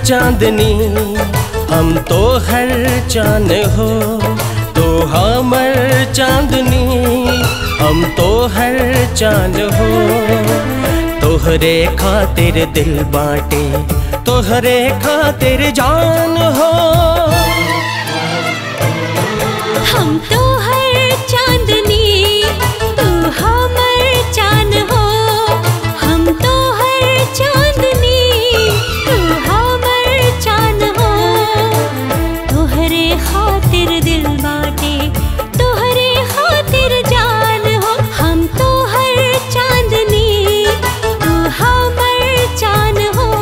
चांदनी, हम तो हर चांद हो। तो हमर चांदनी, हम तो हर चांद हो। तोहरे खातिर दिल बाटे, तोहरे खातिर जान हो। हम तो हर चांदनी, तू हमर चांद हो। हम तो हर चांदनी, तू हमर चांद हो। तोहरे खातिर दिल बाटे, तोहरे खातिर जान हो। हम तो हर चांदनी, तू हमर चांद हो।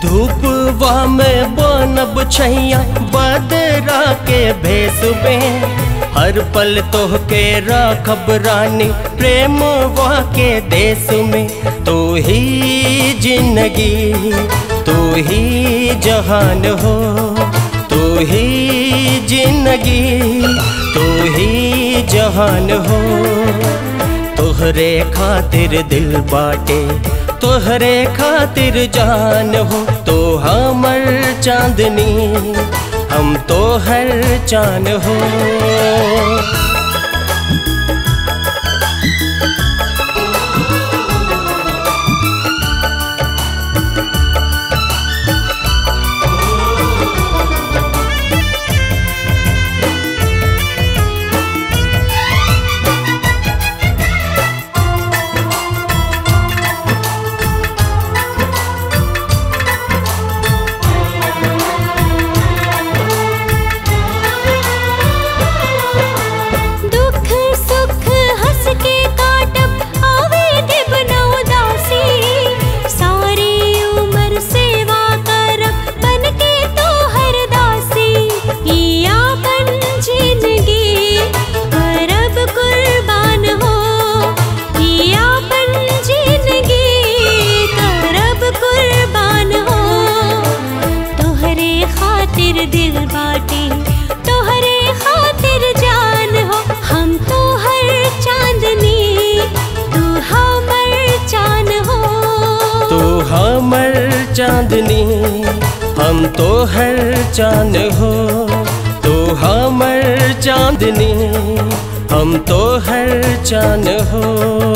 धूपवा में बनब छैया बदरा के भेस में। हर पल तोहके राखब रानी प्रेमवा के देश में। तू ही जिंदगी, तू ही जहान हो। तू ही जिंदगी, तू ही जहान हो। तोहरे खातिर दिल बाटे, तोहरे खातिर जान हो। तो हमर चांदनी, हम तो हर चांद हो। दिल बाटे, तोहरे खातिर जान हो। हम तो हर चांदनी, तू हमर चांद हो। तू हमर चांदनी, हम तो हर चांद हो। तू हमर चांदनी, हम तो हर चांद हो।